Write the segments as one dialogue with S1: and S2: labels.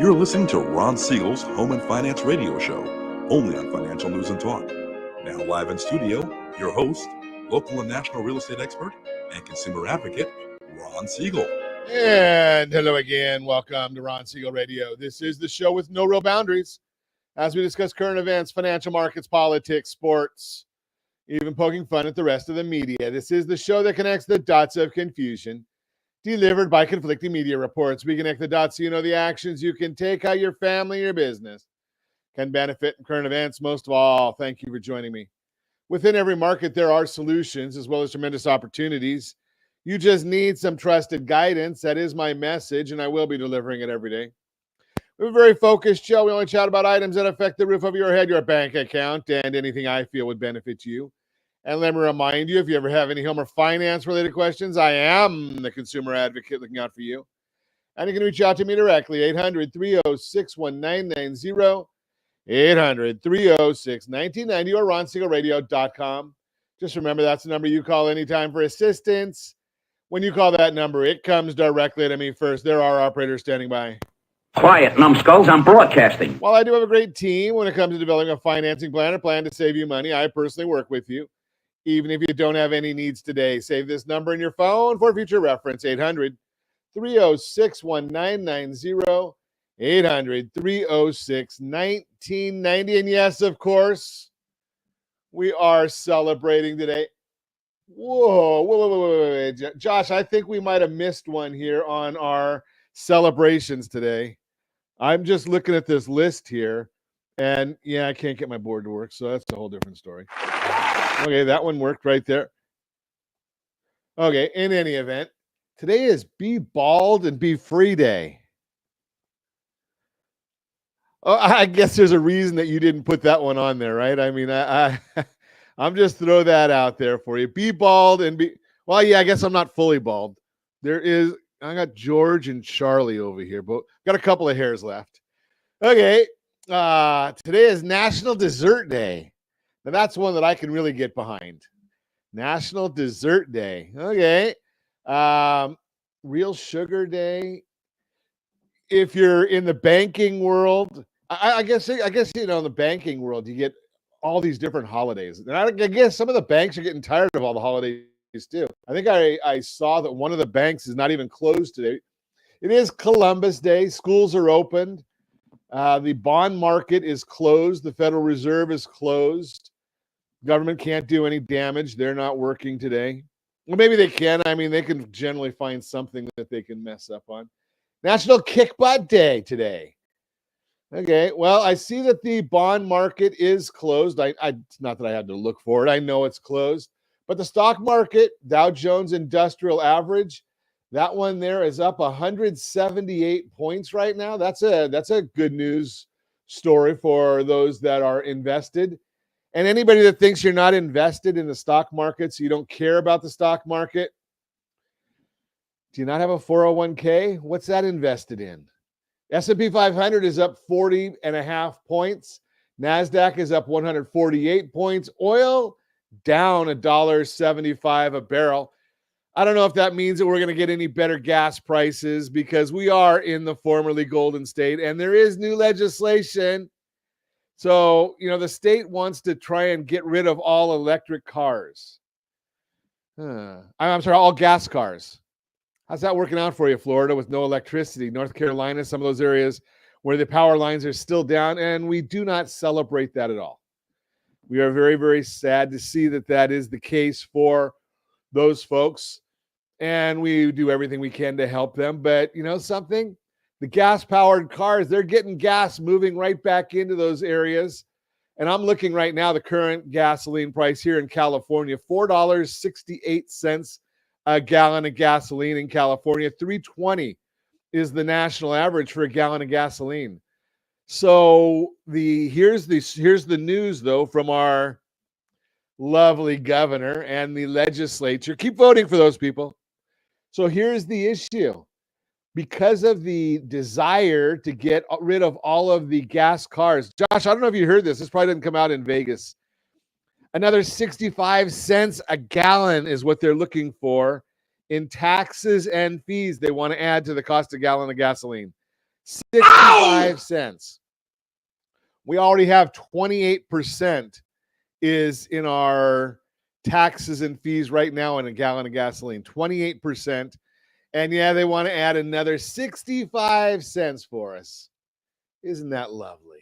S1: You're listening to Ron Siegel's Home and Finance Radio Show, only on Financial News and Talk. Now live in studio, your host, local and national real estate expert and consumer advocate, Ron Siegel.
S2: And hello again. Welcome to Ron Siegel Radio. This is the show with no real boundaries as we discuss current events, financial markets, politics, sports, even poking fun at the rest of the media. This is the show that connects the dots of confusion delivered by conflicting media reports. We connect the dots so you know the actions you can take, how your family, your business can benefit from current events. Most of all, thank you for joining me. Within every market, there are solutions as well as tremendous opportunities. You just need some trusted guidance. That is my message, and I will be delivering it every day. We have a very focused show. We only chat about items that affect the roof over your head, your bank account, and anything I feel would benefit you. And let me remind you, if you ever have any home or finance-related questions, I am the consumer advocate looking out for you. And you can reach out to me directly, 800-306-1990, 800-306-1990, or ronsiegelradio.com. Just remember, that's the number you call anytime for assistance. When you call that number, it comes directly to me first. There are operators standing by.
S3: Quiet, numbskulls, I'm broadcasting.
S2: While I do have a great team when it comes to developing a financing plan or plan to save you money, I personally work with you. Even if you don't have any needs today, save this number in your phone for future reference, 800-306-1990, 800-306-1990. And yes, of course, we are celebrating today. Whoa. Josh, I think we might have missed one here on our celebrations today. I'm just looking at this list here, and yeah, I can't get my board to work, so that's a whole different story. Okay, that one worked right there. Okay, in any event, today is Be Bald and Be Free Day. Oh, I guess there's a reason that you didn't put that one on there, right? I mean, I'm just throw that out there for you. Be bald and be, well, yeah, I guess I'm not fully bald. I got George and Charlie over here, but got a couple of hairs left. Okay, today is National Dessert Day. Now, that's one that I can really get behind. National Dessert Day. Okay. Real Sugar Day. If you're in the banking world, I guess in the banking world, you get all these different holidays. And I guess some of the banks are getting tired of all the holidays too. I think I saw that one of the banks is not even closed today. It is Columbus Day. Schools are opened. The bond market is closed. The Federal Reserve is closed. Government can't do any damage. They're not working today. Well, maybe they can. I mean, they can generally find something that they can mess up on. National Kick Butt Day today. Okay, well, I see that the bond market is closed. It's not that I had to look for it. I know it's closed. But the stock market, Dow Jones Industrial Average, that one there is up 178 points right now. That's a good news story for those that are invested. And anybody that thinks you're not invested in the stock market, so you don't care about the stock market, do you not have a 401k? What's that invested in? S&P 500 is up 40.5 points. NASDAQ is up 148 points. Oil down $1.75 a barrel. I don't know if that means that we're going to get any better gas prices because we are in the formerly Golden State and there is new legislation. So, the state wants to try and get rid of all electric cars. I'm sorry, all gas cars. How's that working out for you, Florida, with no electricity? North Carolina, some of those areas where the power lines are still down, and we do not celebrate that at all. We are very, very sad to see that is the case for those folks, and we do everything we can to help them. But you know something? The gas-powered cars, they're getting gas moving right back into those areas. And I'm looking right now, the current gasoline price here in California, $4.68 a gallon of gasoline in California. $3.20 is the national average for a gallon of gasoline. So here's the news, though, from our lovely governor and the legislature. Keep voting for those people. So here's the issue. Because of the desire to get rid of all of the gas cars. Josh, I don't know if you heard this. This probably didn't come out in Vegas. Another 65 cents a gallon is what they're looking for in taxes and fees they want to add to the cost of a gallon of gasoline. 65 cents. We already have 28% is in our taxes and fees right now in a gallon of gasoline. 28%. And yeah, they want to add another 65 cents for us. Isn't that lovely?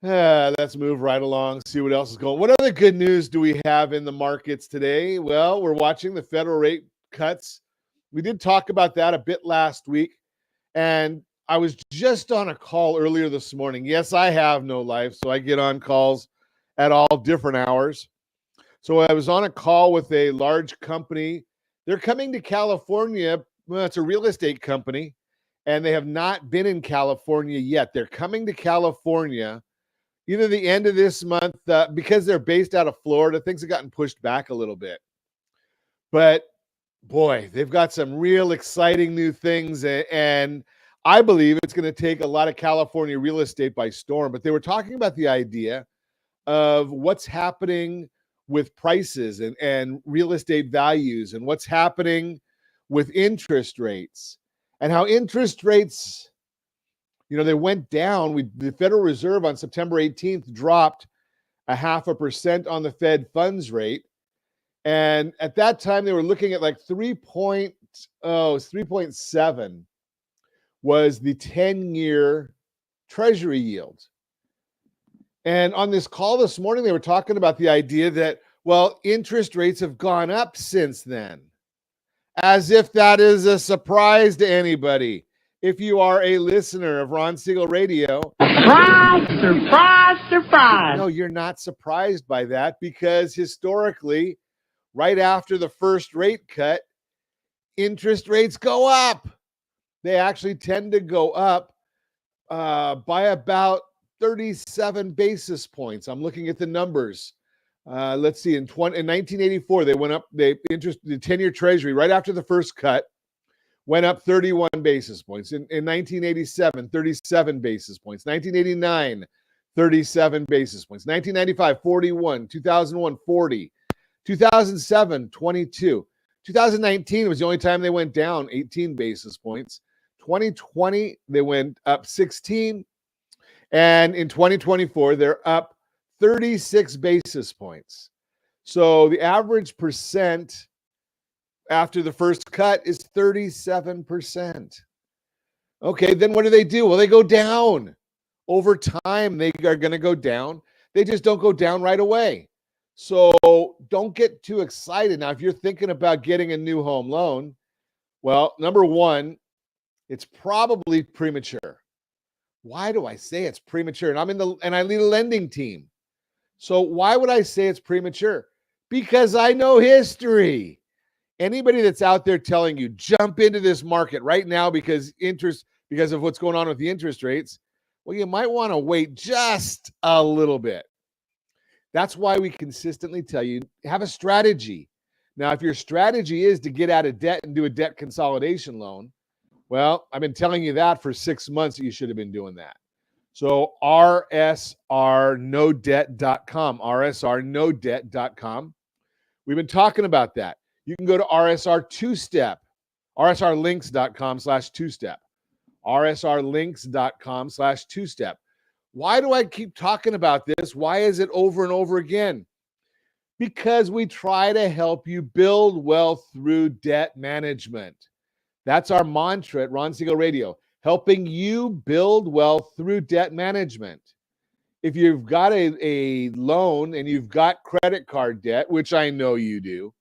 S2: Let's move right along, see what else is going on. What other good news do we have in the markets today? Well, we're watching the federal rate cuts. We did talk about that a bit last week. And I was just on a call earlier this morning. Yes, I have no life, so I get on calls at all different hours. So I was on a call with a large company. They're coming to California. Well, it's a real estate company, and they have not been in California yet. They're coming to California either the end of this month, because they're based out of Florida. Things have gotten pushed back a little bit. But boy, they've got some real exciting new things, and I believe it's going to take a lot of California real estate by storm. But they were talking about the idea of what's happening with prices and real estate values, and what's happening with interest rates, and how interest rates, they went down. The Federal Reserve on September 18th dropped 0.5% on the Fed funds rate. And at that time, they were looking at like 3.7 was the 10-year Treasury yield. And on this call this morning, they were talking about the idea that, well, interest rates have gone up since then, as if that is a surprise to anybody. If you are a listener of Ron Siegel Radio, surprise. No, you're not surprised by that, because historically, right after the first rate cut, interest rates go up. They actually tend to go up by about 37 basis points. I'm looking at the numbers. Let's see. In 1984, they went up. The 10-year Treasury right after the first cut went up 31 basis points. In 1987, 37 basis points. 1989, 37 basis points. 1995, 41. 2001, 40. 2007, 22. 2019 was the only time they went down 18 basis points. 2020, they went up 16. And in 2024, they're up 36 basis points. So the average percent after the first cut is 37%. Okay, then what do? Well, they go down. Over time, they are going to go down. They just don't go down right away. So don't get too excited. Now, if you're thinking about getting a new home loan, well, number one, it's probably premature. Why do I say it's premature? And I lead a lending team. So why would I say it's premature? Because I know history. Anybody that's out there telling you jump into this market right now because of what's going on with the interest rates, well, you might want to wait just a little bit. That's why we consistently tell you, have a strategy. Now, if your strategy is to get out of debt and do a debt consolidation loan, well, I've been telling you that for 6 months that you should have been doing that. So rsrnodebt.com, rsrnodebt.com. We've been talking about that. You can go to RSR two-step, rsrlinks.com/two-step, rsrlinks.com/two-step. Why do I keep talking about this? Why is it over and over again? Because we try to help you build wealth through debt management. That's our mantra at Ron Siegel Radio, helping you build wealth through debt management. If you've got a loan and you've got credit card debt, which I know you do,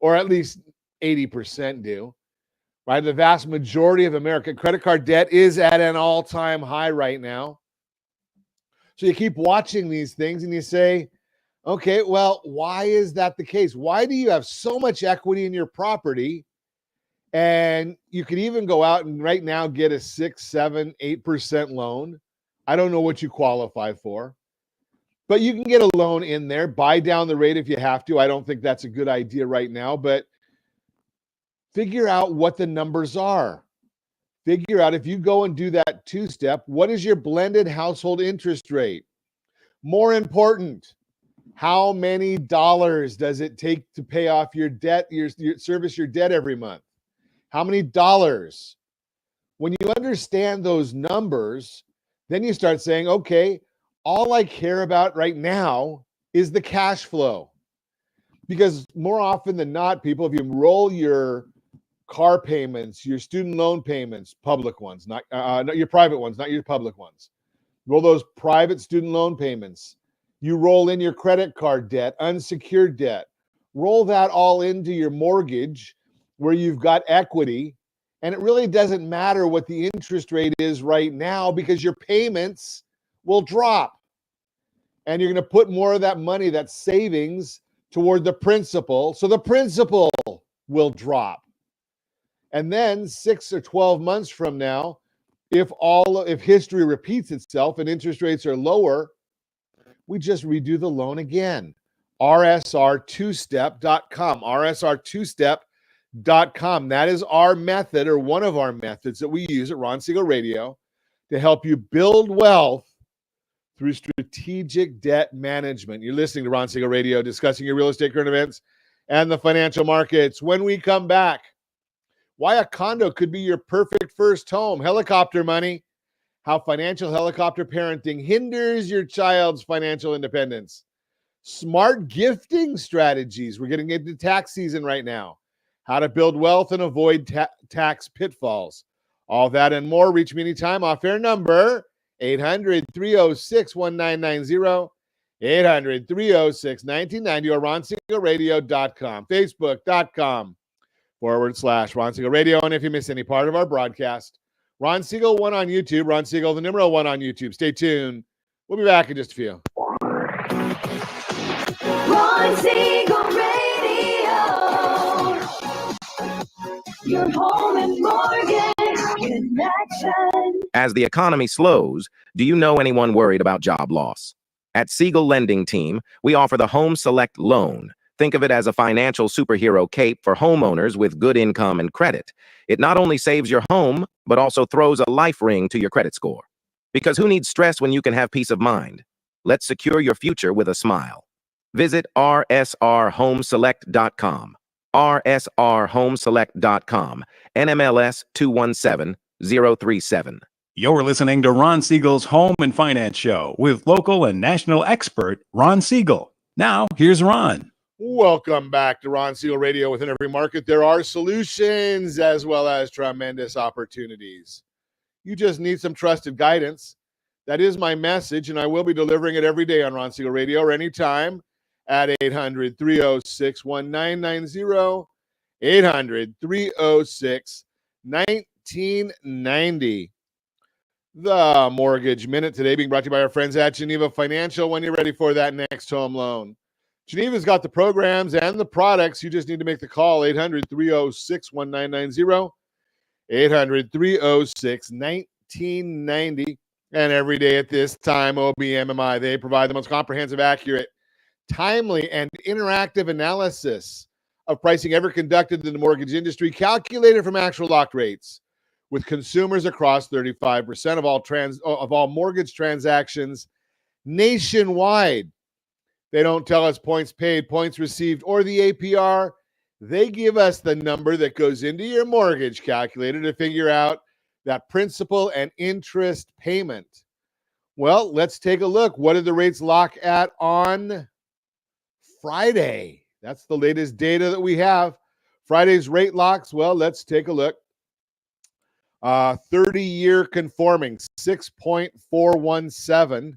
S2: or at least 80% do, right? The vast majority of American credit card debt is at an all-time high right now. So you keep watching these things and you say, okay, well, why is that the case? Why do you have so much equity in your property? And you could even go out and right now get a 6, 7, 8% loan. I don't know what you qualify for, but you can get a loan in there, buy down the rate if you have to. I don't think that's a good idea right now, but figure out what the numbers are. Figure out, if you go and do that two-step, what is your blended household interest rate? More important, how many dollars does it take to pay off your debt, your service your debt every month? How many dollars? When you understand those numbers, then you start saying, okay, all I care about right now is the cash flow. Because more often than not, people, if you roll your car payments, your student loan payments, public ones, not your private ones, not your public ones, roll those private student loan payments. You roll in your credit card debt, unsecured debt, roll that all into your mortgage where you've got equity. And it really doesn't matter what the interest rate is right now because your payments will drop. And you're going to put more of that money, that savings, toward the principal. So the principal will drop. And then 6 or 12 months from now, if history repeats itself and interest rates are lower, we just redo the loan again. RSR2step.com. RSR2step.com. That is our method, or one of our methods that we use at Ron Siegel Radio to help you build wealth through strategic debt management. You're listening to Ron Siegel Radio, discussing your real estate current events and the financial markets. When we come back, why a condo could be your perfect first home. Helicopter money. How financial helicopter parenting hinders your child's financial independence. Smart gifting strategies. We're getting into tax season right now. How to build wealth and avoid tax pitfalls. All that and more. Reach me anytime. Off-air number 800-306-1990. 800-306-1990 or RonSiegelRadio.com. Facebook.com/Ron Siegel Radio. And if you miss any part of our broadcast, Ron Siegel 1 on YouTube. Ron Siegel, the numeral 1 on YouTube. Stay tuned. We'll be back in just a few.
S4: Ron Siegel Radio. Your home and mortgage connection.
S5: As the economy slows, do you know anyone worried about job loss? At Siegel Lending Team, we offer the Home Select Loan. Think of it as a financial superhero cape for homeowners with good income and credit. It not only saves your home, but also throws a life ring to your credit score. Because who needs stress when you can have peace of mind? Let's secure your future with a smile. Visit rsrhomeselect.com. rsrhomeselect.com. NMLS 217037.
S6: You're listening to Ron Siegel's Home and Finance Show with local and national expert Ron Siegel. Now, here's Ron.
S2: Welcome back to Ron Siegel Radio. Within every market, there are solutions as well as tremendous opportunities. You just need some trusted guidance. That is my message, and I will be delivering it every day on Ron Siegel Radio or anytime at 800-306-1990, 800-306-1990. The Mortgage Minute today being brought to you by our friends at Geneva Financial. When you're ready for that next home loan, Geneva's got the programs and the products. You just need to make the call, 800-306-1990, 800-306-1990. And every day at this time, OBMMI, they provide the most comprehensive, accurate, timely, and interactive analysis of pricing ever conducted in the mortgage industry, calculated from actual locked rates, with consumers across 35% of all mortgage transactions nationwide. They don't tell us points paid, points received, or the APR. They give us the number that goes into your mortgage calculator to figure out that principal and interest payment. Well, let's take a look. What did the rates lock at on Friday? That's the latest data that we have. Friday's rate locks, well, let's take a look. 30-year conforming, 6.417.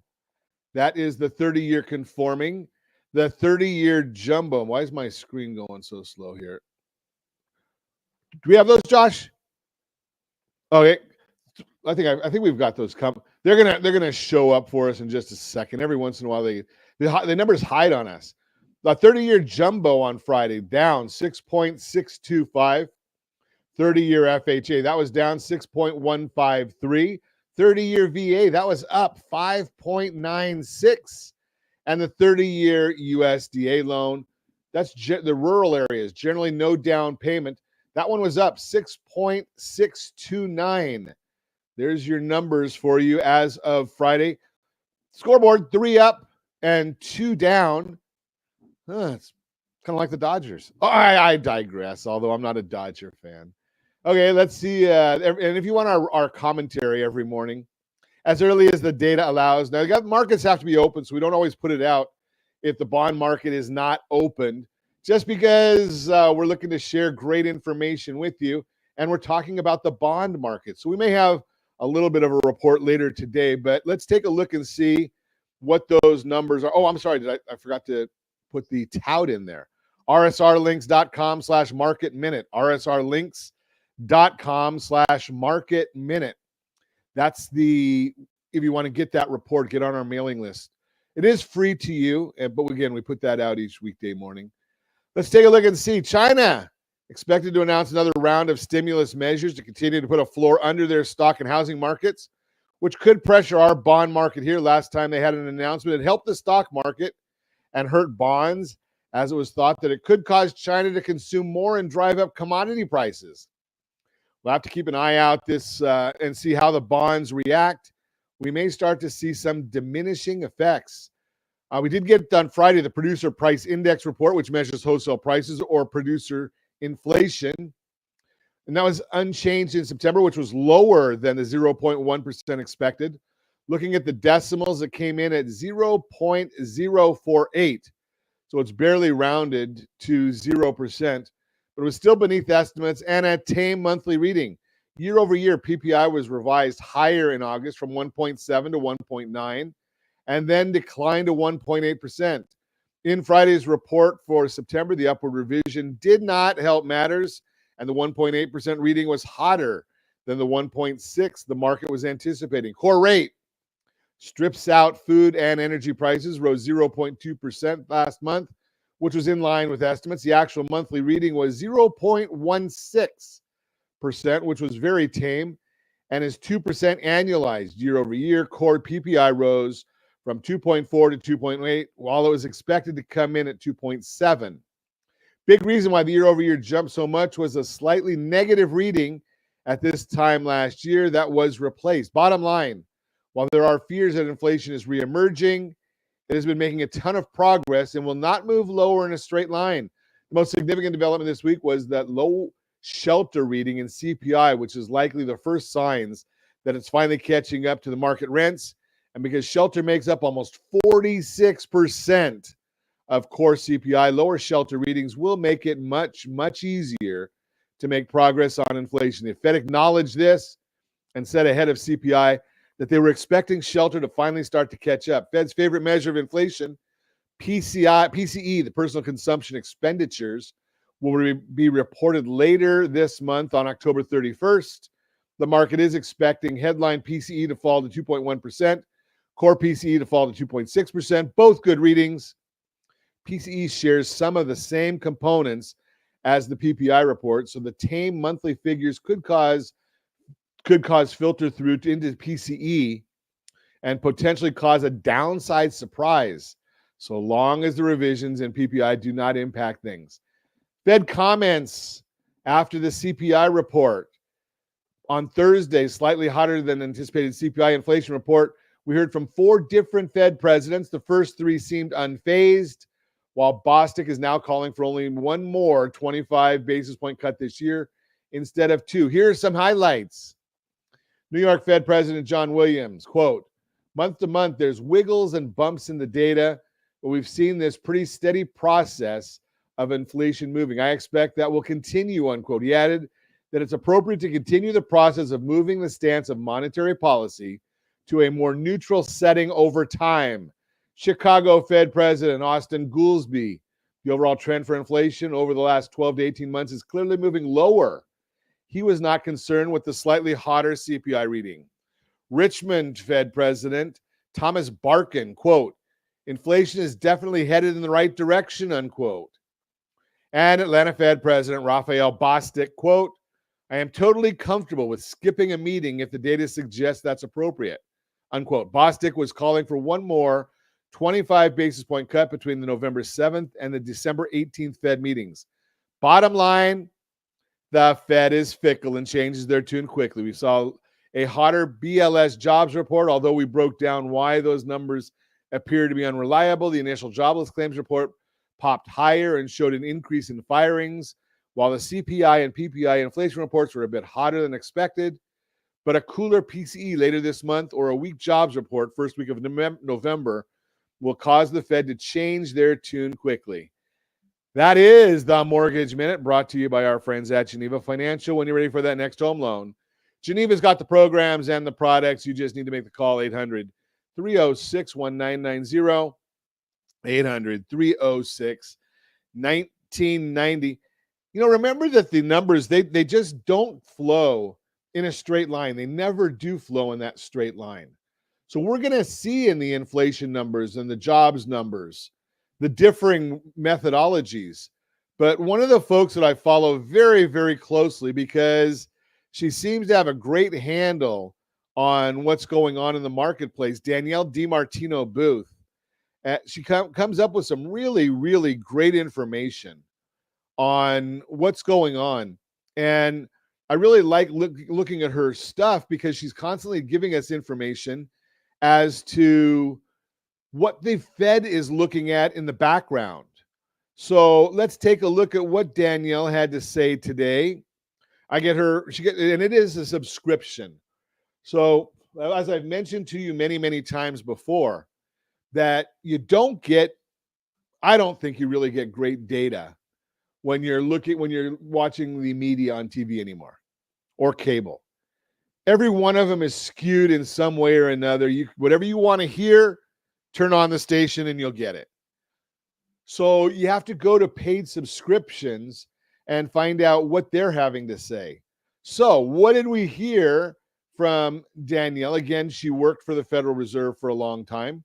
S2: That is the 30-year conforming. The 30-year jumbo. Why is my screen going so slow here? Do we have those, Josh? Okay. I think we've got those. They're gonna show up for us in just a second. Every once in a while, the numbers hide on us. The 30-year jumbo on Friday down 6.625. 30-year FHA, that was down 6.153. 30-year VA, that was up 5.96. And the 30-year USDA loan, that's the rural areas, generally no down payment. That one was up 6.629. There's your numbers for you as of Friday. Scoreboard, 3 up and 2 down. It's kind of like the Dodgers. Oh, I digress, although I'm not a Dodger fan. Okay, let's see. And if you want our commentary every morning, as early as the data allows. Now, markets have to be open, so we don't always put it out if the bond market is not opened, just because we're looking to share great information with you, and we're talking about the bond market. So we may have a little bit of a report later today, but let's take a look and see what those numbers are. Oh, I'm sorry. I forgot to put the tout in there. rsrlinks.com/market minute. rsrlinks.com/market minute. That's if you want to get that report, get on our mailing list. It is free to you, but again, we put that out each weekday morning. Let's take a look and see. China expected to announce another round of stimulus measures to continue to put a floor under their stock and housing markets, which could pressure our bond market here. Last time they had an announcement, it helped the stock market and hurt bonds, as it was thought that it could cause China to consume more and drive up commodity prices. We'll have to keep an eye out this and see how the bonds react. We may start to see some diminishing effects. We did get on Friday the producer price index report, which measures wholesale prices or producer inflation. And that was unchanged in September, which was lower than the 0.1% expected. Looking at the decimals, it came in at 0.048. So it's barely rounded to 0%. But it was still beneath estimates and a tame monthly reading. Year over year, PPI was revised higher in August from 1.7 to 1.9 and then declined to 1.8%. In Friday's report for September, the upward revision did not help matters, and the 1.8% reading was hotter than the 1.6 the market was anticipating. Core rate strips out food and energy prices, rose 0.2% last month, which was in line with estimates. The actual monthly reading was 0.16%, which was very tame, and is 2% annualized year over year. Core PPI rose from 2.4 to 2.8, while it was expected to come in at 2.7. Big reason why the year over year jumped so much was a slightly negative reading at this time last year that was replaced. Bottom line, while there are fears that inflation is reemerging, it has been making a ton of progress and will not move lower in a straight line. The most significant development this week was that low shelter reading in CPI, which is likely the first signs that it's finally catching up to the market rents. And because shelter makes up almost 46% of core CPI, lower shelter readings will make it much, much easier to make progress on inflation. The Fed acknowledged this and said ahead of CPI that they were expecting shelter to finally start to catch up. Fed's favorite measure of inflation, PCE, the personal consumption expenditures, will be reported later this month on October 31st. The market is expecting headline PCE to fall to 2.1%, core PCE to fall to 2.6%, both good readings. PCE shares some of the same components as the PPI report, so the tame monthly figures could cause filter through into PCE and potentially cause a downside surprise, so long as the revisions in PPI do not impact things. Fed comments after the CPI report. On Thursday, slightly hotter than anticipated CPI inflation report, we heard from 4 different Fed presidents. The first 3 seemed unfazed, while Bostic is now calling for only one more 25 basis point cut this year instead of 2. Here are some highlights. New York Fed President John Williams, quote, month to month, there's wiggles and bumps in the data, but we've seen this pretty steady process of inflation moving. I expect that will continue, unquote. He added that it's appropriate to continue the process of moving the stance of monetary policy to a more neutral setting over time. Chicago Fed President Austin Goolsbee, the overall trend for inflation over the last 12 to 18 months is clearly moving lower. He was not concerned with the slightly hotter CPI reading. Richmond Fed President Thomas Barkin, quote, inflation is definitely headed in the right direction, unquote. And Atlanta Fed President Raphael Bostic, quote, I am totally comfortable with skipping a meeting if the data suggests that's appropriate, unquote. Bostic was calling for one more 25 basis point cut between the November 7th and the December 18th Fed meetings. Bottom line, the Fed is fickle and changes their tune quickly. We saw a hotter BLS jobs report, although we broke down why those numbers appear to be unreliable. The initial jobless claims report popped higher and showed an increase in firings, while the CPI and PPI inflation reports were a bit hotter than expected, but a cooler PCE later this month or a weak jobs report first week of November will cause the Fed to change their tune quickly. That is the Mortgage Minute, brought to you by our friends at Geneva Financial. When you're ready for that next home loan, Geneva's got the programs and the products. You just need to make the call, 800-306-1990, 800-306-1990. Remember that the numbers, they just don't flow in a straight line. They never do flow in that straight line. So we're going to see in the inflation numbers and the jobs numbers the differing methodologies. But one of the folks that I follow very, very closely, because she seems to have a great handle on what's going on in the marketplace, Danielle DiMartino Booth, she comes up with some really, really great information on what's going on. And I really like looking at her stuff because she's constantly giving us information as to what the Fed is looking at in the background. So let's take a look at what Danielle had to say today. And it is a subscription. So as I've mentioned to you many, many times before, that I don't think you really get great data when you're watching the media on TV anymore or cable. Every one of them is skewed in some way or another. Whatever you want to hear, turn on the station and you'll get it. So you have to go to paid subscriptions and find out what they're having to say. So what did we hear from Danielle? Again, she worked for the Federal Reserve for a long time.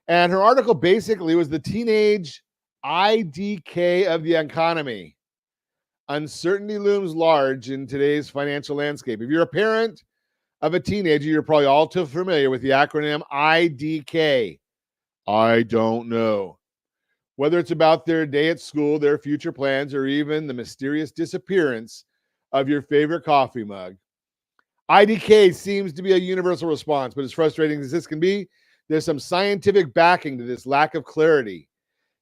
S2: And her article basically was the teenage IDK of the economy. Uncertainty looms large in today's financial landscape. If you're a parent of a teenager, you're probably all too familiar with the acronym IDK. I don't know. Whether it's about their day at school, their future plans, or even the mysterious disappearance of your favorite coffee mug, IDK seems to be a universal response, but as frustrating as this can be, there's some scientific backing to this lack of clarity.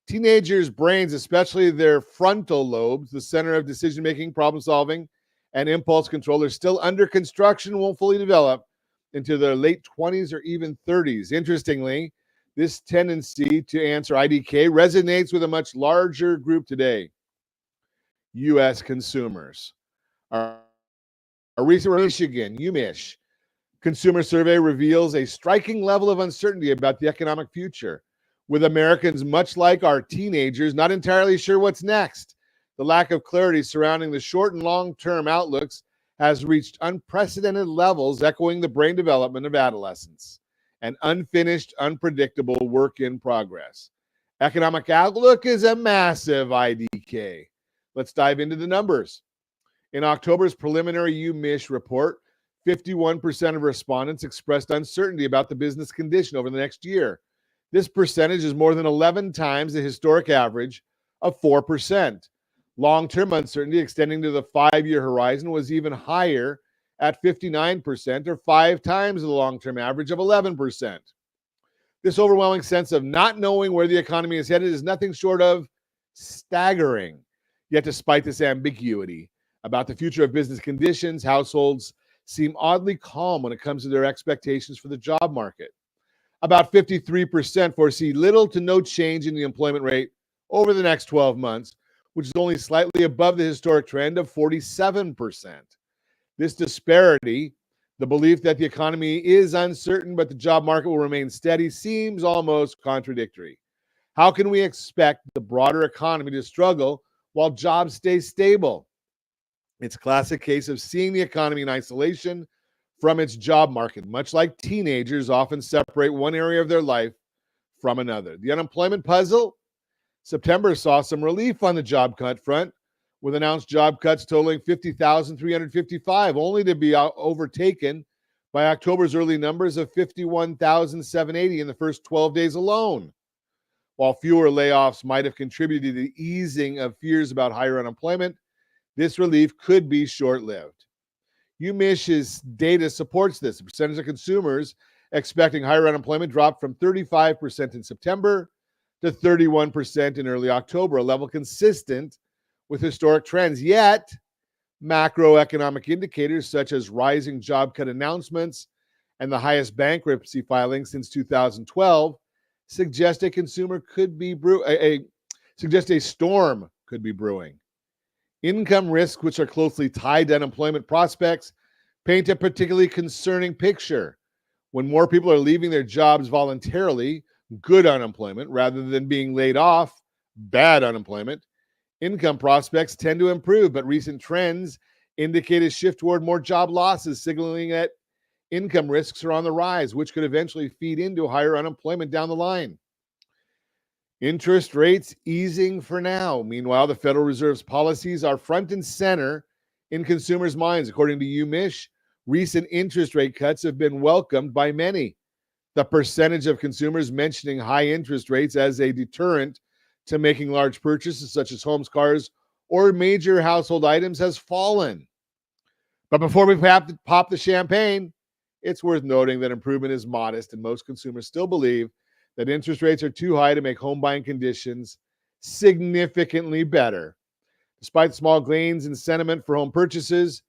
S2: Teenagers' brains, especially their frontal lobes, the center of decision-making, problem-solving, and impulse control, are still under construction, won't fully develop into their late 20s or even 30s. Interestingly, this tendency to answer IDK resonates with a much larger group today, U.S. consumers. A recent Michigan, UMich, consumer survey reveals a striking level of uncertainty about the economic future, with Americans, much like our teenagers, not entirely sure what's next. The lack of clarity surrounding the short and long-term outlooks has reached unprecedented levels, echoing the brain development of adolescence, an unfinished, unpredictable work in progress. Economic outlook is a massive IDK. Let's dive into the numbers. In October's preliminary UMich report, 51% of respondents expressed uncertainty about the business condition over the next year. This percentage is more than 11 times the historic average of 4%. Long-term uncertainty extending to the 5-year horizon was even higher at 59%, or 5 times the long-term average of 11%. This overwhelming sense of not knowing where the economy is headed is nothing short of staggering. Yet despite this ambiguity about the future of business conditions, households seem oddly calm when it comes to their expectations for the job market. About 53% foresee little to no change in the employment rate over the next 12 months, which is only slightly above the historic trend of 47%. This disparity, the belief that the economy is uncertain but the job market will remain steady, seems almost contradictory. How can we expect the broader economy to struggle while jobs stay stable? It's a classic case of seeing the economy in isolation from its job market, much like teenagers often separate one area of their life from another. The unemployment puzzle? September saw some relief on the job cut front, with announced job cuts totaling 50,355, only to be overtaken by October's early numbers of 51,780 in the first 12 days alone. While fewer layoffs might have contributed to the easing of fears about higher unemployment, this relief could be short-lived. UMich's data supports this. The percentage of consumers expecting higher unemployment dropped from 35% in September to 31% in early October, a level consistent with historic trends. Yet, macroeconomic indicators such as rising job cut announcements and the highest bankruptcy filing since 2012 suggest a storm could be brewing. Income risks, which are closely tied to unemployment prospects, paint a particularly concerning picture. When more people are leaving their jobs voluntarily, good unemployment, rather than being laid off, bad unemployment, income prospects tend to improve, but recent trends indicate a shift toward more job losses, signaling that income risks are on the rise, which could eventually feed into higher unemployment down the line. Interest rates easing for now. Meanwhile, the Federal Reserve's policies are front and center in consumers' minds. According to UMich, recent interest rate cuts have been welcomed by many. The percentage of consumers mentioning high interest rates as a deterrent to making large purchases such as homes, cars, or major household items has fallen. But before we pop the champagne, it's worth noting that improvement is modest, and most consumers still believe that interest rates are too high to make home buying conditions significantly better. Despite small gains in sentiment for home purchases,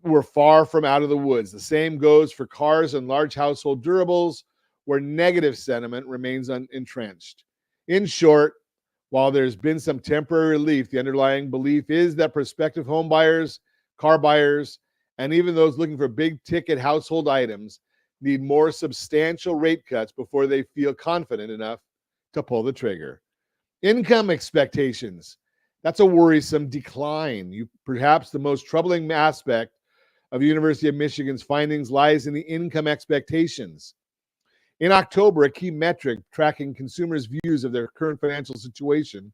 S2: we're far from out of the woods. The same goes for cars and large household durables, where negative sentiment remains entrenched. In short, while there's been some temporary relief, the underlying belief is that prospective home buyers, car buyers, and even those looking for big-ticket household items need more substantial rate cuts before they feel confident enough to pull the trigger. Income expectations. That's a worrisome decline. Perhaps the most troubling aspect of the University of Michigan's findings lies in the income expectations. In October, a key metric tracking consumers' views of their current financial situation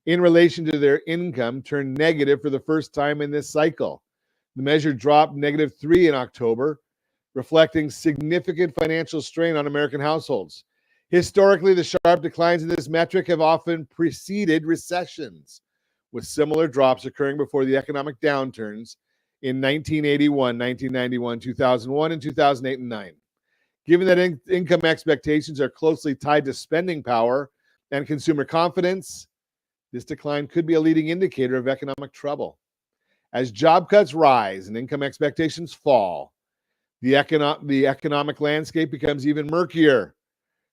S2: in relation to their income turned negative for the first time in this cycle. The measure dropped -3 in October, reflecting significant financial strain on American households. Historically, the sharp declines in this metric have often preceded recessions, with similar drops occurring before the economic downturns in 1981, 1991, 2001, and 2008 and 9. Given that income expectations are closely tied to spending power and consumer confidence, this decline could be a leading indicator of economic trouble. As job cuts rise and income expectations fall, the economic landscape becomes even murkier.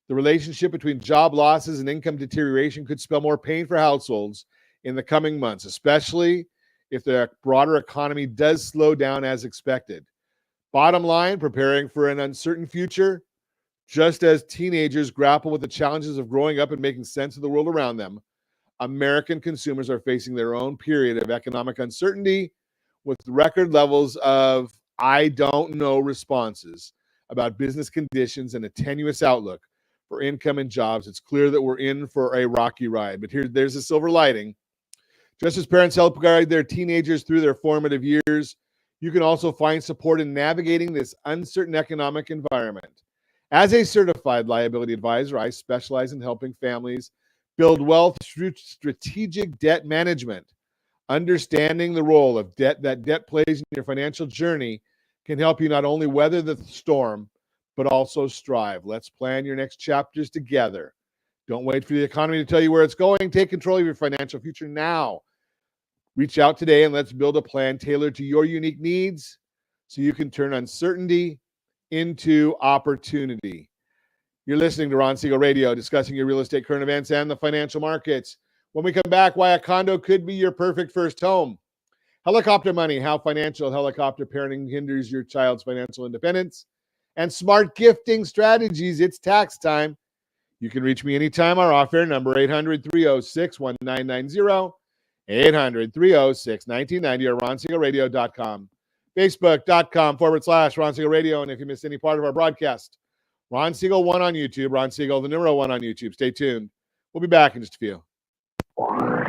S2: The relationship between job losses and income deterioration could spell more pain for households in the coming months, especially if the broader economy does slow down as expected. Bottom line, preparing for an uncertain future, just as teenagers grapple with the challenges of growing up and making sense of the world around them, American consumers are facing their own period of economic uncertainty with record levels of I don't know responses about business conditions and a tenuous outlook for income and jobs. It's clear that we're in for a rocky ride, but there's a silver lighting. Just as parents help guide their teenagers through their formative years, you can also find support in navigating this uncertain economic environment. As a certified liability advisor, I specialize in helping families build wealth through strategic debt management. Understanding the role of debt that debt plays in your financial journey can help you not only weather the storm, but also strive. Let's plan your next chapters together. Don't wait for the economy to tell you where it's going. Take control of your financial future now. Reach out today and let's build a plan tailored to your unique needs so you can turn uncertainty into opportunity. You're listening to Ron Siegel Radio, discussing your real estate current events and the financial markets. When we come back, why a condo could be your perfect first home. Helicopter money, how financial helicopter parenting hinders your child's financial independence. And smart gifting strategies. It's tax time. You can reach me anytime. Our off-air number, 800-306-1990, 800-306-1990, or ronsiegelradio.com. Facebook.com/Ron Siegel Radio. And if you missed any part of our broadcast, Ron Siegel 1 on YouTube, Ron Siegel, the number 1 on YouTube. Stay tuned. We'll be back in just a few.
S4: Ron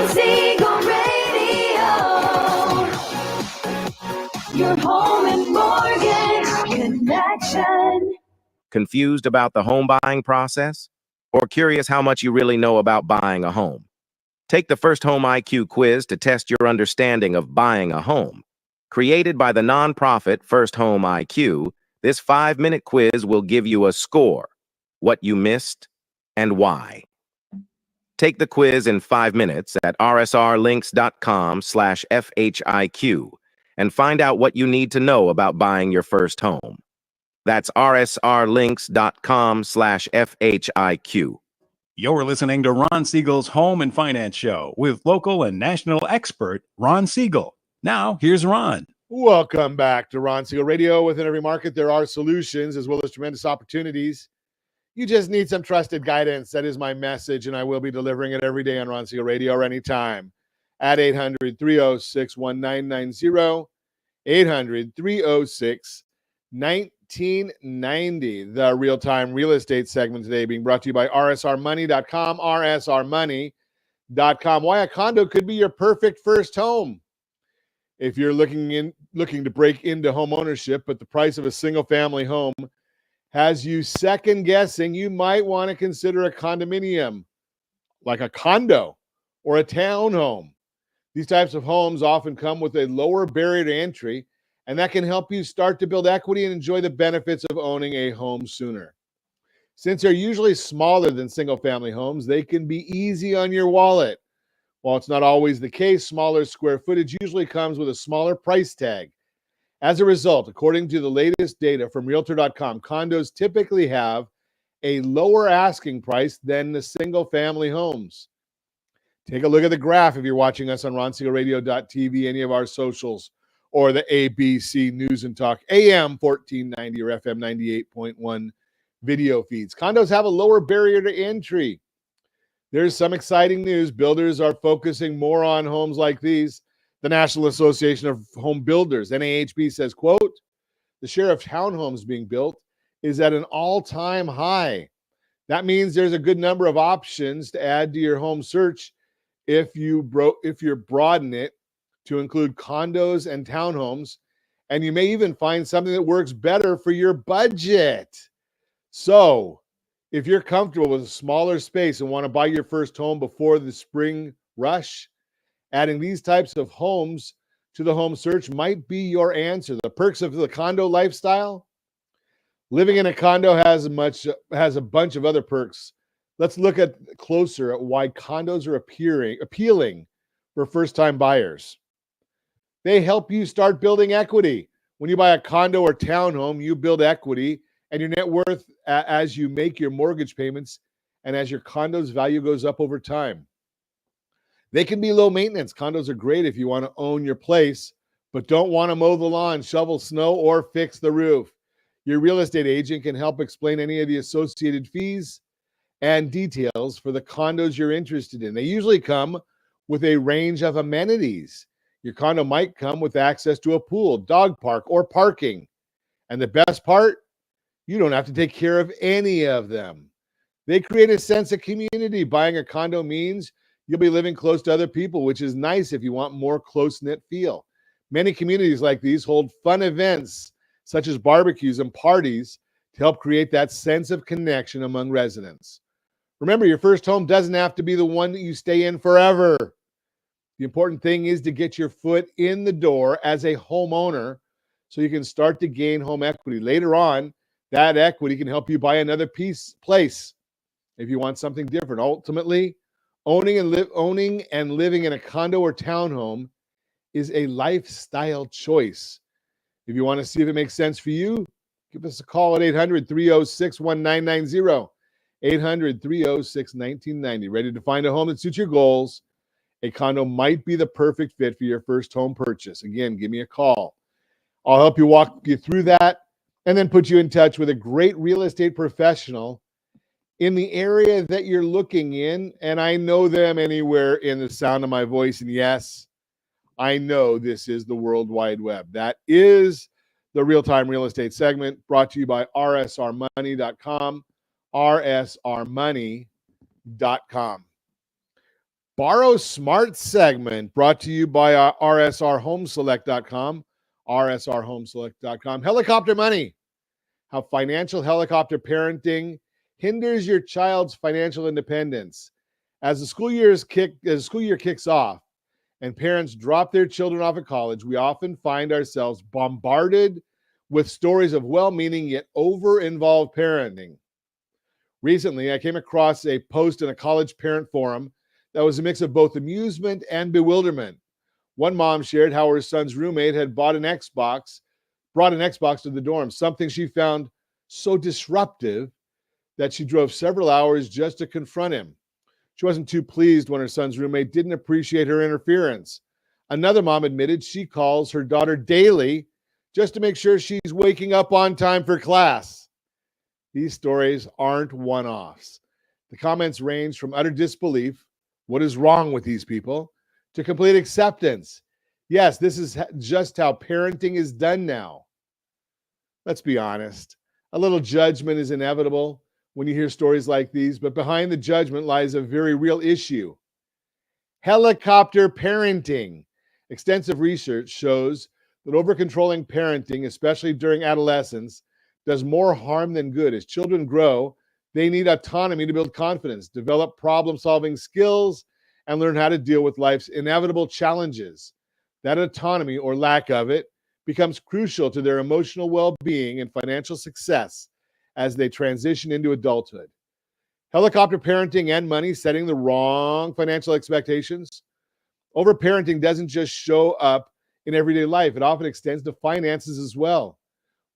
S4: Siegel Radio. Your home and mortgage connection.
S5: Confused about the home buying process? Or curious how much you really know about buying a home? Take the First Home IQ quiz to test your understanding of buying a home. Created by the nonprofit First Home IQ, this 5-minute quiz will give you a score, what you missed, and why. Take the quiz in 5 minutes at rsrlinks.com/FHIQ and find out what you need to know about buying your first home. That's rsrlinks.com/FHIQ.
S6: You're listening to Ron Siegel's Home and Finance Show with local and national expert Ron Siegel. Now, here's Ron.
S2: Welcome back to Ron Siegel Radio. Within every market, there are solutions as well as tremendous opportunities. You just need some trusted guidance. That is my message, and I will be delivering it every day on Ron Siegel Radio or anytime at 800-306-1990, 800-306-1990. The real-time real estate segment today being brought to you by rsrmoney.com, rsrmoney.com. Why a condo could be your perfect first home. If you're looking to break into home ownership, but the price of a single-family home has you second-guessing, you might want to consider a condominium, like a condo or a townhome. These types of homes often come with a lower barrier to entry, and that can help you start to build equity and enjoy the benefits of owning a home sooner. Since they're usually smaller than single-family homes, they can be easy on your wallet. While it's not always the case, smaller square footage usually comes with a smaller price tag. As a result, according to the latest data from Realtor.com, condos typically have a lower asking price than the single-family homes. Take a look at the graph if you're watching us on RonSiegelRadio.tv, any of our socials, or the ABC News and Talk AM 1490 or FM 98.1 video feeds. Condos have a lower barrier to entry. There's some exciting news. Builders are focusing more on homes like these. The National Association of Home Builders, NAHB, says, quote, the share of townhomes being built is at an all-time high. That means there's a good number of options to add to your home search if you broaden it to include condos and townhomes, and you may even find something that works better for your budget. So, if you're comfortable with a smaller space and want to buy your first home before the spring rush, adding these types of homes to the home search might be your answer. The perks of the condo lifestyle. Living in a condo has a bunch of other perks. Let's look closer at why condos are appealing for first-time buyers. They help you start building equity. When you buy a condo or townhome, you build equity and your net worth as you make your mortgage payments and as your condo's value goes up over time. They can be low maintenance. Condos are great if you want to own your place, but don't want to mow the lawn, shovel snow, or fix the roof. Your real estate agent can help explain any of the associated fees and details for the condos you're interested in. They usually come with a range of amenities. Your condo might come with access to a pool, dog park, or parking. And the best part, you don't have to take care of any of them. They create a sense of community. Buying a condo means you'll be living close to other people, which is nice if you want more close-knit feel. Many communities like these hold fun events, such as barbecues and parties, to help create that sense of connection among residents. Remember, your first home doesn't have to be the one that you stay in forever. The important thing is to get your foot in the door as a homeowner so you can start to gain home equity. Later on, that equity can help you buy another place if you want something different. Ultimately, owning and living in a condo or townhome is a lifestyle choice. If you want to see if it makes sense for you, give us a call at 800-306-1990, 800-306-1990. Ready to find a home that suits your goals? A condo might be the perfect fit for your first home purchase. Again, give me a call. I'll help you walk you through that and then put you in touch with a great real estate professional in the area that you're looking in. And I know them anywhere in the sound of my voice. And yes, I know this is the World Wide Web. That is the real-time real estate segment brought to you by rsrmoney.com, rsrmoney.com. Borrow Smart segment brought to you by rsrhomeselect.com, rsrhomeselect.com. Helicopter Money, how financial helicopter parenting hinders your child's financial independence. As the school year kicks off and parents drop their children off at college, we often find ourselves bombarded with stories of well-meaning yet over-involved parenting. Recently, I came across a post in a college parent forum that was a mix of both amusement and bewilderment. One mom shared how her son's roommate had brought an Xbox to the dorm, something she found so disruptive that she drove several hours just to confront him. She wasn't too pleased when her son's roommate didn't appreciate her interference. Another mom admitted she calls her daughter daily just to make sure she's waking up on time for class. These stories aren't one-offs. The comments range from utter disbelief, what is wrong with these people, to complete acceptance. Yes, this is just how parenting is done now. Let's be honest. A little judgment is inevitable when you hear stories like these, but behind the judgment lies a very real issue. Helicopter parenting. Extensive research shows that over-controlling parenting, especially during adolescence, does more harm than good. As children grow, they need autonomy to build confidence, develop problem-solving skills, and learn how to deal with life's inevitable challenges. That autonomy, or lack of it, becomes crucial to their emotional well-being and financial success as they transition into adulthood. Helicopter parenting and money, setting the wrong financial expectations. Overparenting doesn't just show up in everyday life. It often extends to finances as well.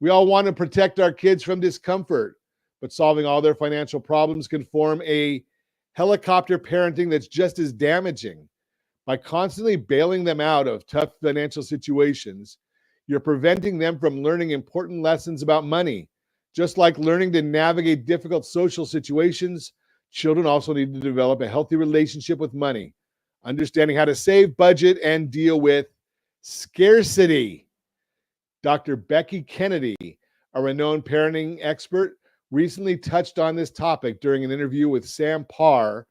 S2: We all want to protect our kids from discomfort, but solving all their financial problems can form a helicopter parenting that's just as damaging. By constantly bailing them out of tough financial situations, you're preventing them from learning important lessons about money. Just like learning to navigate difficult social situations, children also need to develop a healthy relationship with money, understanding how to save, budget, and deal with scarcity. Dr. Becky Kennedy, a renowned parenting expert, recently touched on this topic during an interview with Sam Parr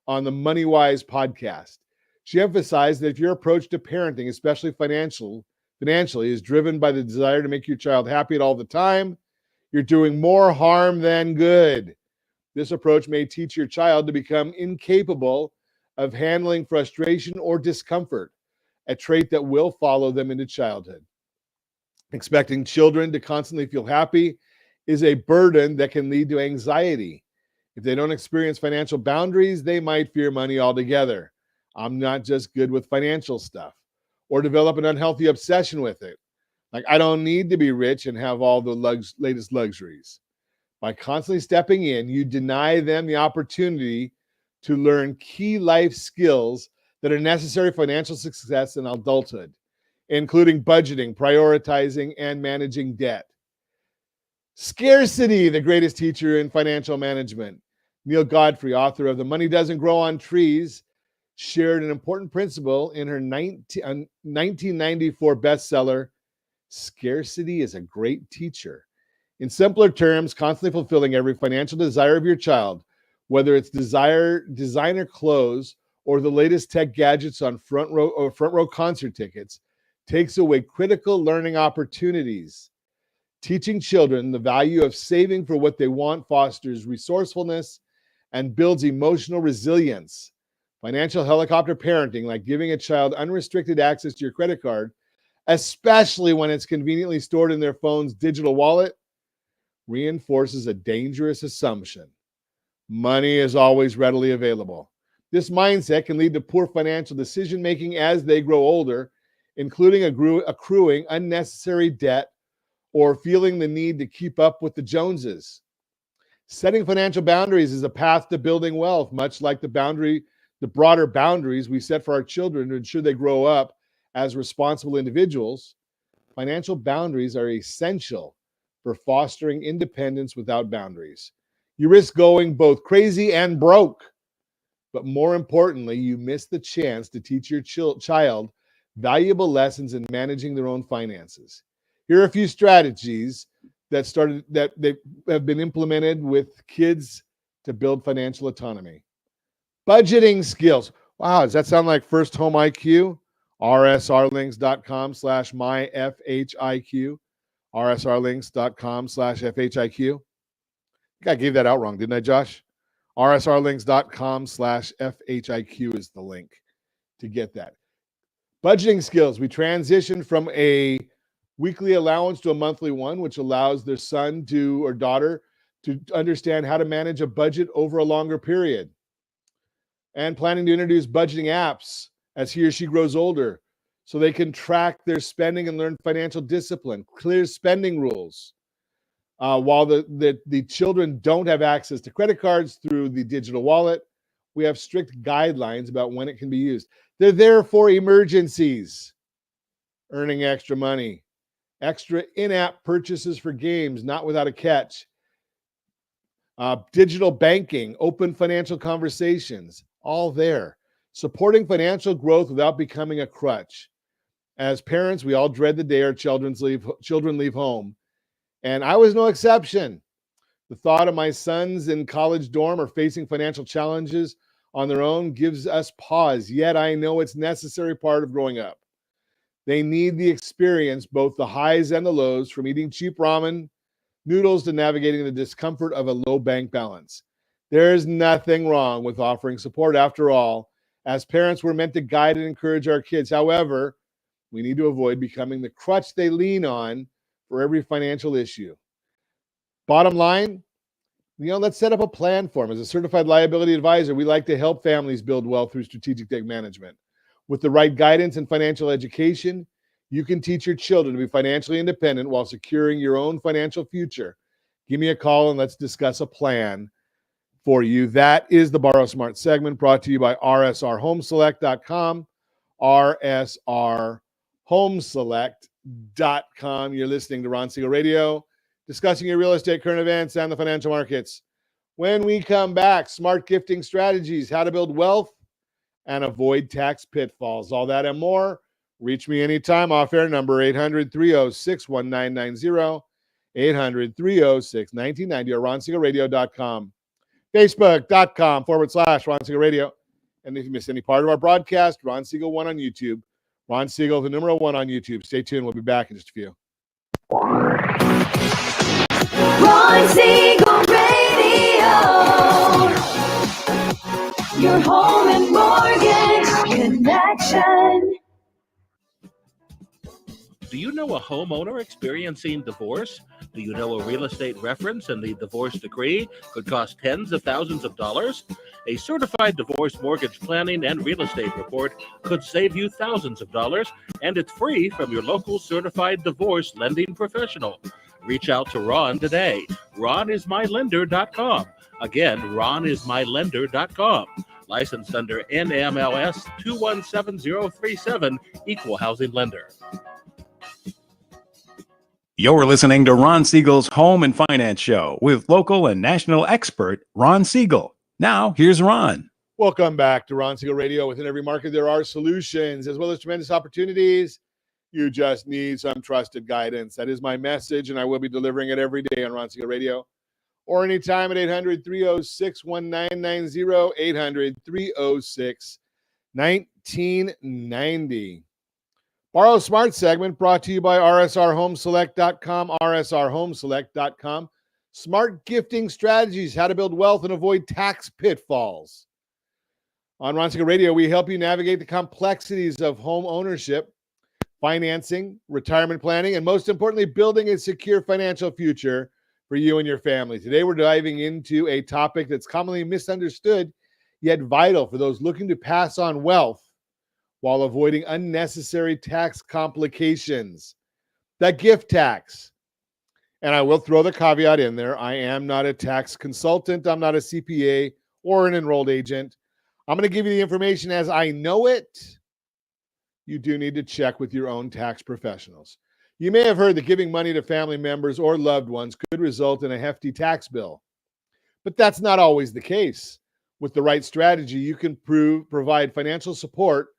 S2: on the MoneyWise podcast. She emphasized that if your approach to parenting, especially financially, is driven by the desire to make your child happy at all the time, you're doing more harm than good. This approach may teach your child to become incapable of handling frustration or discomfort, a trait that will follow them into childhood. Expecting children to constantly feel happy is a burden that can lead to anxiety. If they don't experience financial boundaries, they might fear money altogether. I'm not just good with financial stuff, or develop an unhealthy obsession with it. Like, I don't need to be rich and have all the latest luxuries. By constantly stepping in, you deny them the opportunity to learn key life skills that are necessary for financial success in adulthood, including budgeting, prioritizing, and managing debt. Scarcity, the greatest teacher in financial management. Neil Godfrey, author of The Money Doesn't Grow on Trees, shared an important principle in her 1994 bestseller, Scarcity is a Great Teacher. In simpler terms, constantly fulfilling every financial desire of your child, whether it's designer clothes or the latest tech gadgets on front row concert tickets, takes away critical learning opportunities. Teaching children the value of saving for what they want fosters resourcefulness and builds emotional resilience. Financial helicopter parenting, like giving a child unrestricted access to your credit card, especially when it's conveniently stored in their phone's digital wallet, reinforces a dangerous assumption. Money is always readily available. This mindset can lead to poor financial decision-making as they grow older, including accruing unnecessary debt or feeling the need to keep up with the Joneses. Setting financial boundaries is a path to building wealth, much like the broader boundaries we set for our children to ensure they grow up as responsible individuals. Financial boundaries are essential for fostering independence without boundaries. You risk going both crazy and broke, but more importantly, you miss the chance to teach your child valuable lessons in managing their own finances. Here are a few strategies that they have been implemented with kids to build financial autonomy. Budgeting skills. Wow, does that sound like First Home IQ? rsrlinks.com/myfhiq. rsrlinks.com/fhiq. I think I gave that out wrong, didn't I, Josh? rsrlinks.com/fhiq is the link to get that. Budgeting skills. We transitioned from a weekly allowance to a monthly one, which allows their son or daughter to understand how to manage a budget over a longer period, and planning to introduce budgeting apps as he or she grows older so they can track their spending and learn financial discipline, clear spending rules. While the children don't have access to credit cards through the digital wallet, we have strict guidelines about when it can be used. They're there for emergencies, earning extra money, extra in-app purchases for games, not without a catch, digital banking, open financial conversations, all there. Supporting financial growth without becoming a crutch. As parents, we all dread the day our children leave home. And I was no exception. The thought of my sons in college dorm or facing financial challenges on their own gives us pause, yet I know it's a necessary part of growing up. They need the experience, both the highs and the lows, from eating cheap ramen noodles to navigating the discomfort of a low bank balance. There's nothing wrong with offering support. After all, as parents, we're meant to guide and encourage our kids. However, we need to avoid becoming the crutch they lean on for every financial issue. Bottom line, let's set up a plan for them. As a certified liability advisor, we like to help families build wealth through strategic debt management. With the right guidance and financial education, you can teach your children to be financially independent while securing your own financial future. Give me a call and let's discuss a plan for you. That is the Borrow Smart segment, brought to you by rsrhomeselect.com, rsrhomeselect.com. You're listening to Ron Siegel Radio, discussing your real estate, current events, and the financial markets. When we come back, smart gifting strategies, how to build wealth and avoid tax pitfalls. All that and more. Reach me anytime. Off-air number 800-306-1990, 800-306-1990, or ronsiegelradio.com. Facebook.com/Ron Siegel Radio. And if you miss any part of our broadcast, Ron Siegel 1 on YouTube. Ron Siegel, the number 1 on YouTube. Stay tuned. We'll be back in just a few.
S4: Ron Siegel Radio. Your home and mortgage connection.
S7: Do you know a homeowner experiencing divorce? Do you know a real estate reference and the divorce decree could cost tens of thousands of dollars? A certified divorce mortgage planning and real estate report could save you thousands of dollars, and it's free from your local certified divorce lending professional. Reach out to Ron today. RonIsMyLender.com. Again, RonIsMyLender.com. Licensed under NMLS 217037, Equal Housing Lender.
S6: You're listening to Ron Siegel's Home and Finance Show with local and national expert Ron Siegel. Now, here's Ron.
S2: Welcome back to Ron Siegel Radio. Within every market, there are solutions as well as tremendous opportunities. You just need some trusted guidance. That is my message, and I will be delivering it every day on Ron Siegel Radio, or anytime at 800-306-1990, 800-306-1990. Borrow Smart segment brought to you by rsrhomeselect.com, rsrhomeselect.com. Smart gifting strategies, how to build wealth and avoid tax pitfalls. On Ron Siegel Radio, we help you navigate the complexities of home ownership, financing, retirement planning, and most importantly, building a secure financial future for you and your family. Today, we're diving into a topic that's commonly misunderstood, yet vital for those looking to pass on wealth while avoiding unnecessary tax complications. The gift tax. And I will throw the caveat in there. I am not a tax consultant. I'm not a CPA or an enrolled agent. I'm going to give you the information as I know it. You do need to check with your own tax professionals. You may have heard that giving money to family members or loved ones could result in a hefty tax bill. But that's not always the case. With the right strategy, you can provide financial support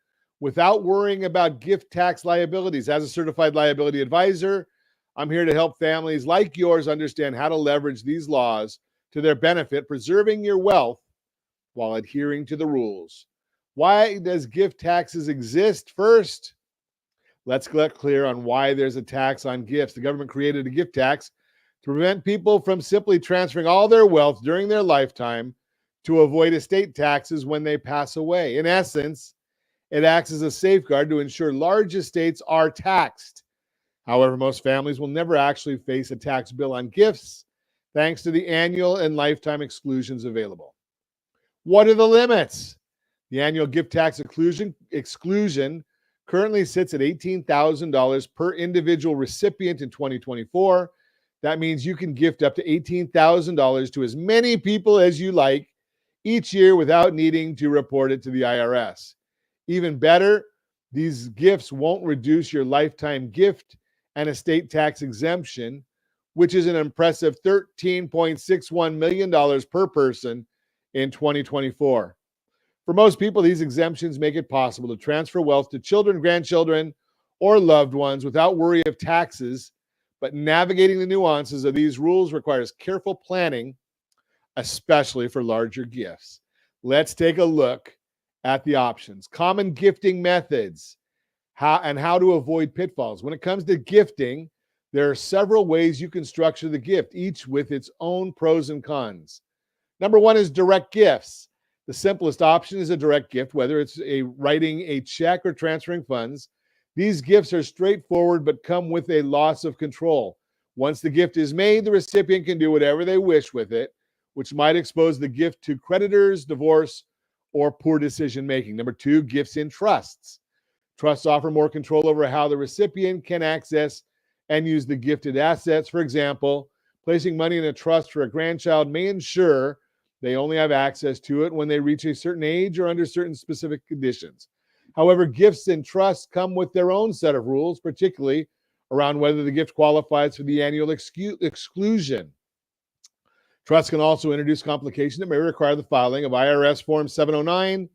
S2: without worrying about gift tax liabilities. As a certified liability advisor, I'm here to help families like yours understand how to leverage these laws to their benefit, preserving your wealth while adhering to the rules. Why does gift taxes exist? First, let's get clear on why there's a tax on gifts. The government created a gift tax to prevent people from simply transferring all their wealth during their lifetime to avoid estate taxes when they pass away. In essence, it acts as a safeguard to ensure large estates are taxed. However, most families will never actually face a tax bill on gifts thanks to the annual and lifetime exclusions available. What are the limits? The annual gift tax exclusion currently sits at $18,000 per individual recipient in 2024. That means you can gift up to $18,000 to as many people as you like each year without needing to report it to the IRS. Even better, these gifts won't reduce your lifetime gift and estate tax exemption, which is an impressive $13.61 million per person in 2024. For most people, these exemptions make it possible to transfer wealth to children, grandchildren, or loved ones without worry of taxes, but navigating the nuances of these rules requires careful planning, especially for larger gifts. Let's take a look at the options. Common gifting methods, how to avoid pitfalls. When it comes to gifting, there are several ways you can structure the gift, each with its own pros and cons. Number one is direct gifts. The simplest option is a direct gift, whether it's writing a check or transferring funds. These gifts are straightforward but come with a loss of control. Once the gift is made, the recipient can do whatever they wish with it, which might expose the gift to creditors, divorce, or poor decision making. Number two, gifts in trusts. Trusts offer more control over how the recipient can access and use the gifted assets. For example, placing money in a trust for a grandchild may ensure they only have access to it when they reach a certain age or under certain specific conditions. However, gifts and trusts come with their own set of rules, particularly around whether the gift qualifies for the annual exclusion. Trusts can also introduce complications that may require the filing of IRS Form 709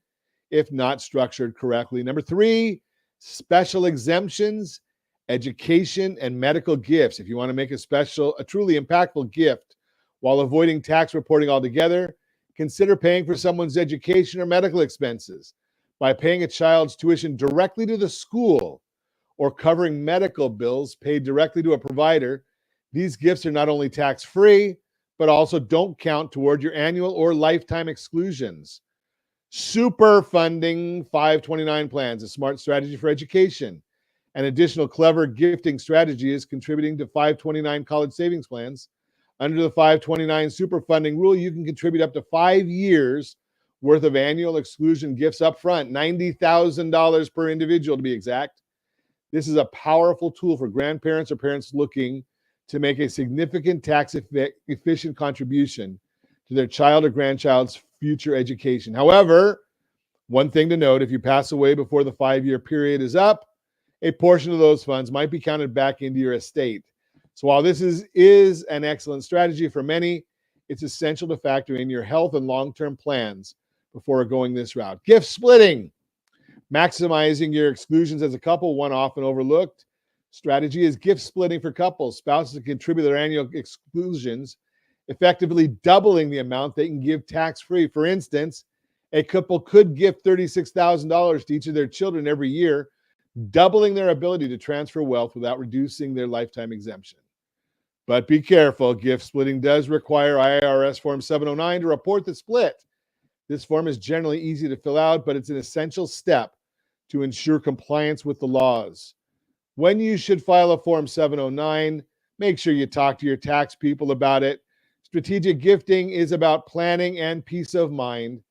S2: if not structured correctly. Number three, special exemptions, education, and medical gifts. If you want to make a truly impactful gift while avoiding tax reporting altogether, consider paying for someone's education or medical expenses. By paying a child's tuition directly to the school or covering medical bills paid directly to a provider, these gifts are not only tax-free, but also don't count toward your annual or lifetime exclusions. Super funding 529 plans, a smart strategy for education. An additional clever gifting strategy is contributing to 529 college savings plans. Under the 529 super funding rule, you can contribute up to 5 years worth of annual exclusion gifts up front, $90,000 per individual to be exact. This is a powerful tool for grandparents or parents looking to make a significant tax-efficient contribution to their child or grandchild's future education. However, one thing to note, if you pass away before the 5-year period is up, a portion of those funds might be counted back into your estate. So while this is an excellent strategy for many, it's essential to factor in your health and long-term plans before going this route. Gift splitting. Maximizing your exclusions as a couple, one often overlooked strategy is gift splitting for couples. Spouses contribute their annual exclusions, effectively doubling the amount they can give tax-free. For instance, a couple could give $36,000 to each of their children every year, doubling their ability to transfer wealth without reducing their lifetime exemption. But be careful, gift splitting does require IRS Form 709 to report the split. This form is generally easy to fill out, but it's an essential step to ensure compliance with the laws. When you should file a Form 709, make sure you talk to your tax people about it. Strategic gifting is about planning and peace of mind.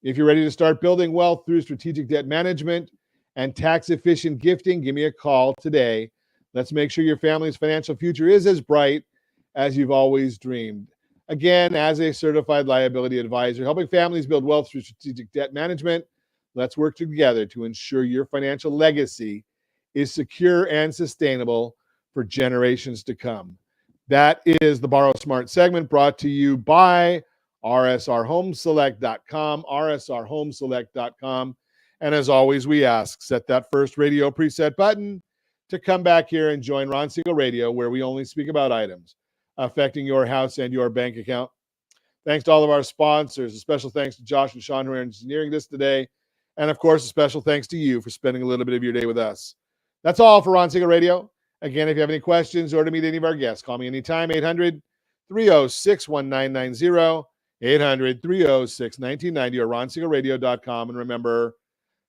S2: If you're ready to start building wealth through strategic debt management and tax-efficient gifting, give me a call today. Let's make sure your family's financial future is as bright as you've always dreamed. Again, as a certified liability advisor, helping families build wealth through strategic debt management, let's work together to ensure your financial legacy is secure and sustainable for generations to come. That is the Borrow Smart segment brought to you by rsrhomeselect.com, rsrhomeselect.com. And as always, we ask, set that first radio preset button to come back here and join Ron Siegel Radio, where we only speak about items affecting your house and your bank account. Thanks to all of our sponsors. A special thanks to Josh and Sean who are engineering this today. And of course, a special thanks to you for spending a little bit of your day with us. That's all for Ron Siegel Radio. Again, if you have any questions or to meet any of our guests, call me anytime, 800-306-1990, 800-306-1990, or ronsiegelradio.com. And remember,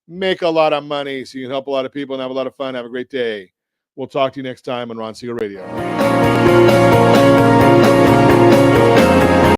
S2: make a lot of money so you can help a lot of people and have a lot of fun. Have a great day. We'll talk to you next time on Ron Siegel Radio.